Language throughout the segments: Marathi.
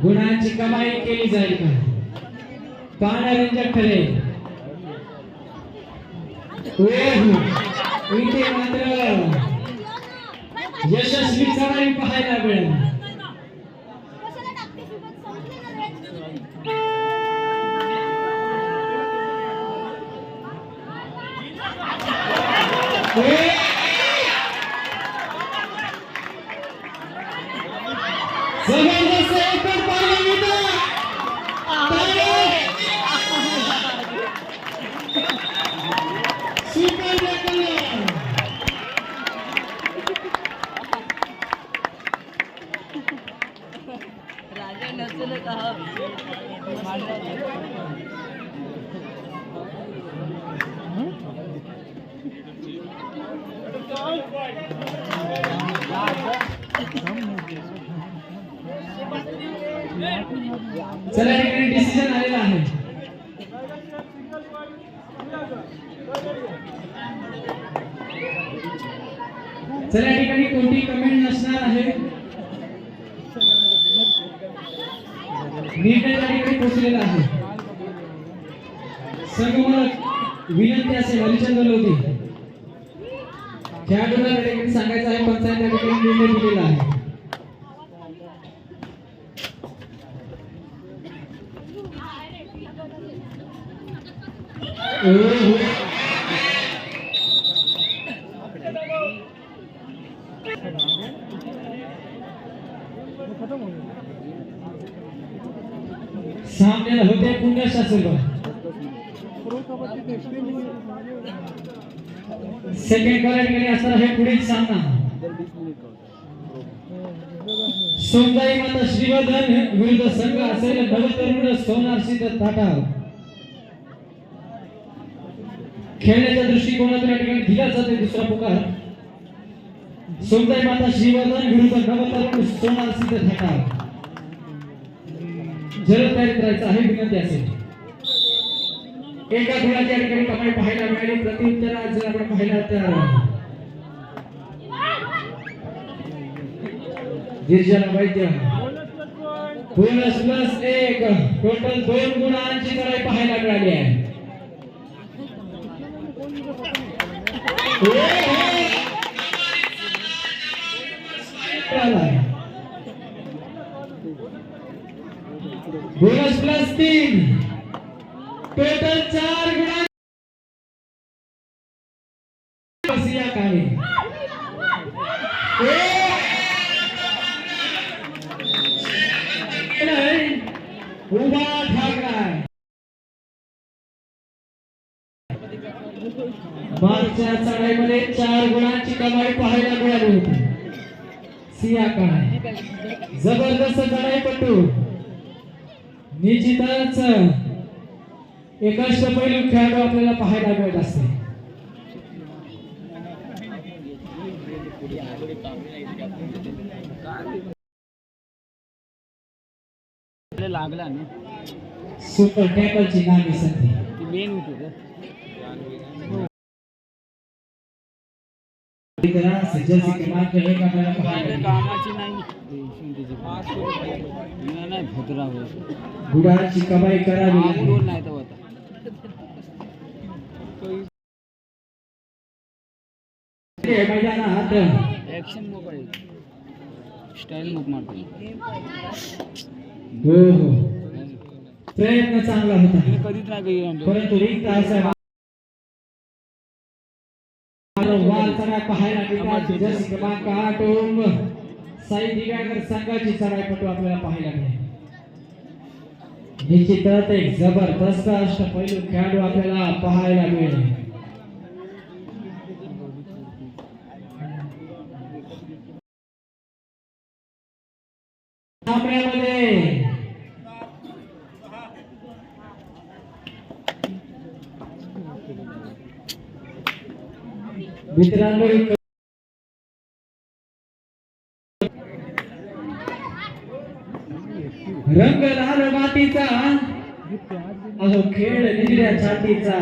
गुणांची कमाई केली जाईल का? पाहणाऱ्यांच्या खरे इथे मात्र यशस्वी चढाई पाहायला मिळेल. राजा नचले कहा चला ठिकाणी डिसिजन आलेला आहे. चला ठिकाणी कोणती कमेंट नसणार आहे. निर्णय त्या ठिकाणी पोहोचलेला आहे. संगमत विनंती असेल हरिचंद्र लोधी खेळाडूला त्या ठिकाणी सांगायचं आहे. पंचायत त्या ठिकाणी निर्णय दिलेला आहे. सामने होते पुण्यशासन सेकंड कॉल ठिकाणी असणार आहे. पुढील सामना सोमदाई माता श्रीवर्धन विरुद्ध संघ असेल नवतरुण सोनार सिद्ध ताटाव. खेळण्याच्या दृष्टिकोनातून या ठिकाणी दिला जाते दुसरा पुकार. सोमदाई माता श्रीवर्धन विरुद्ध नवतरुण सोनार सिद्ध ताटाव. जरूर तयारीत राहायचं आहे. विनंती असेल एका गुणाच्या ठिकाणी कमाई पाहायला मिळाली. प्रत्युत्तर जर आपण पाहिला तर गिरिजन वैद्य बोनस प्लस 1 टोटल 2 गुणांची कमाई पाहायला मिळाली आहे. बोनस प्लस 3 टोटल 4 गुणा बसिया काय उभा ठाकराय. मागच्या चढाईमध्ये 4 गुणांची कमाई पाहायला मिळाली होती. सिया काय जबरदस्त चढाईपटू. निश्चितच एक अष्टपैलू खेळाडू आपल्याला पाहायला मिळत असते. लागला ना सुपर टॅकलची नामी संधी ती मेन होती कामाची नाही भद्रा गुडाची कमाई करावी नाही तर मैदानात ऍक्शन मोबाईल स्टाईल मूव मारतो. हो हो प्रयत्न चांगला होता. कधीच नाही परंतु रिक्त असा वाल चढाई पाहायला मिळतात. जशी क्रमांक 8 ओम साई दिव्यांगर संघाची चढाईपटू आपल्याला पाहायला मिळेल. निश्चितच एक जबरदस्त अष्टपैलू खेळाडू आपल्याला पाहायला मिळेल. सामन्यामध्ये मित्रांनो रंग लाल मातीचा अहो खेळ निजऱ्या छातीचा.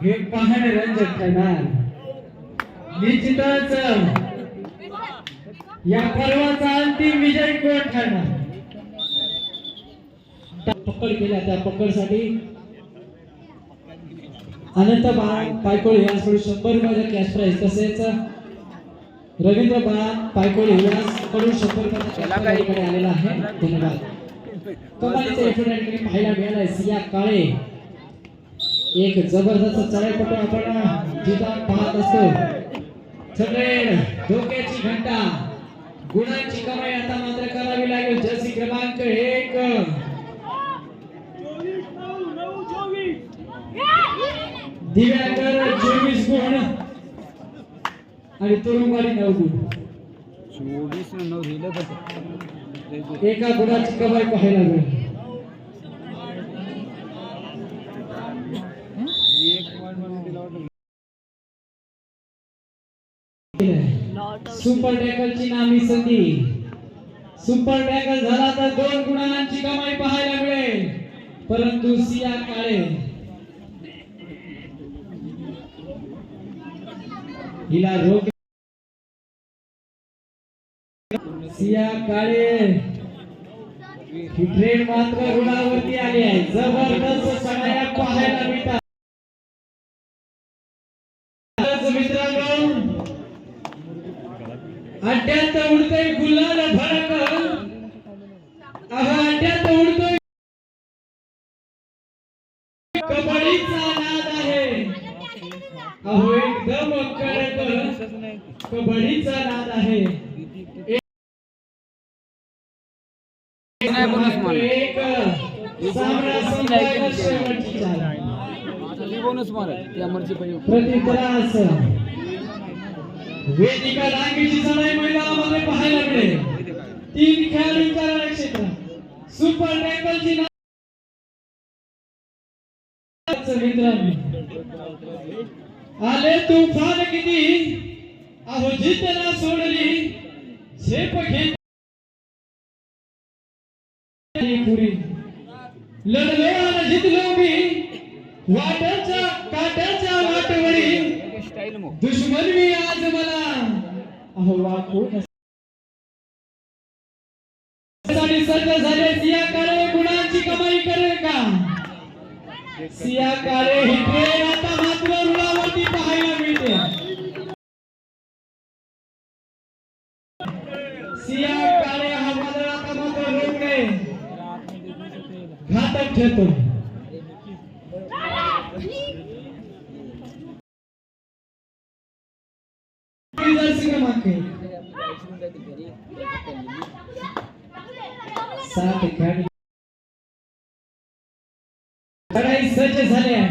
हे पाहणे रंजक ठरणार. निश्चितच या पर्वाचा अंतिम विजय कोण ठरणार? पकड केल्या त्या पकडसाठी अनंत बाळा पायकोळी यांच्याकडून 100 रुपयाचा कॅश प्राइज तसेच रवींद्र बाळा पायकोळी यांच्याकडून 100 रुपयाचा कॅश प्राइज आलेला आहे. धन्यवाद. कमालीचे एफर्ट पाहायला मिळालाय सिया काळे एक जबरदस्त चढाईपटू आपण जिथं पाहत असतो. सगळे डोक्याची घंटा गुणांची कमाई आता मात्र करावी लागेल. जर्सी क्रमांक 1 दिव्यांकर 24 गुण आणि तुरुंगवाडी 9 गुण. 24 9 दिलं तर एका गुणाची कमाई पाहायला मिळेल. सुपर टॅकलची नामी संधी. सुपर टॅकल झाला तर 2 गुणांची कमाई पाहायला मिळेल. परंतु सिया काळे हिला रोग सिया काळे ही ट्रेन मात्र रुळावरती आली आहे. जबरदस्त सगळ्या पाहायला मिळतात. मित्रांनो अड्ड्यात उडतोय गुलाल भडक. अड्ड्यात उडतोय कबड्डीचा नाद आहे. एकदम कडक कबड्डीचा नाद आहे. एक सामना संपला. शेवटची चाल बोनस मारा त्या मर्जी पाहिजे. प्रतित्रास वेदिका लांबीची चढाई मैदानामध्ये पाहायला मिळेल. 3 खेळाडूंच्या रणक्षेत्रात सुपर टॅकलची आले तुफान किती जितना सोडली झेप घेत पुरी लढलो आणि जितलो मी वाटाच्या काट्याच्या वाटवरी स्टाईल मग दुश्मन मी आज मला वाकून सज्ज झाले. सिया काळे गुणांची कमाई करेल का? सिया काळे ही ट्रेन आता मात्र रुळावरती पाहायला मिळते. सिया काळे हा बदल आता मात्र रोखणे घातक ठरतो. क्रमांक 7 खेळाडू लढाई सज्ज झाल्या.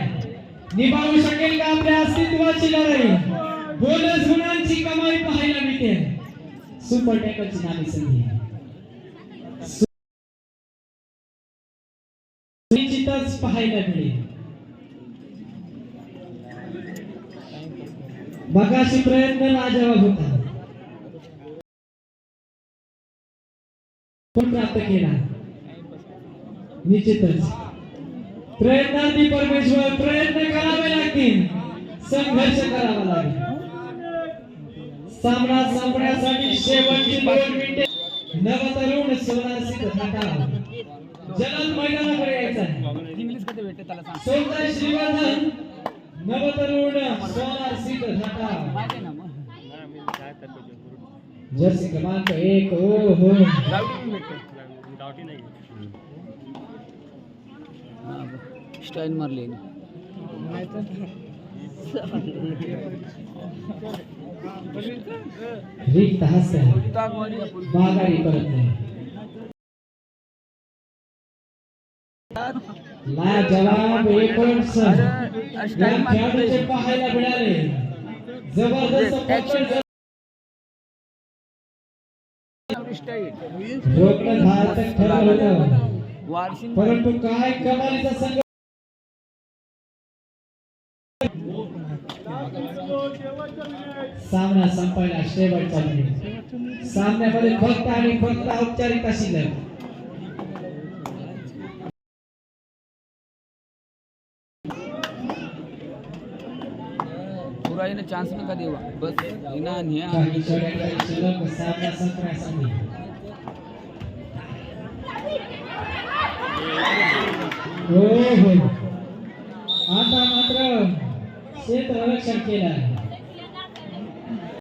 निभावू शकेल का आपल्या अस्तित्वाची लढाई? बोनस गुणांची कमाई पाहायला मिळते. सुपर टॅकलची नामी संधी निश्चितच पाहायला मिळेल. मगाशी प्रयत्न लाजवाब होता पण प्राप्त केला. निश्चितच प्रयत्नार्थी परमेश्वर प्रयत्न करावे लागतील. संघर्ष करावा लागेल. सामना संपण्यासाठी शेवटची 2 मिनिटे. नवतरुण सोनारसिंह ठाटाव जलद मैदानाकडे यायचा आहे. इंग्लिश मध्ये भेटते त्याला सांग. सोमदाय श्रीवर्धन नवतरुण सोनारसिंह ठाटाव माहिती ना मग जर्सी क्रमांक 1 हो गावठी भेटते गावठी नाही. स्टाईल मारली रिक्त हास्य बागाडी करत नाही. ला जवाब एकच खेळाडूचे पाहायला मिळाले. जबरदस्त पकड रोखणं घातक ठरलं होतं. परंतु काय कमालीचा संघ. सामना संपायला शेवटचा मिनिट. सामन्यामध्ये फक्त आणि फक्त औपचारिकता शिल्लक. पुरा आहे ना चान्स नका देवा बस हे ना आणि हे काही खेळाडूंचा शिल्लक सामना संपण्यासाठी हो हो आता मात्र क्षेत्ररक्षण केलं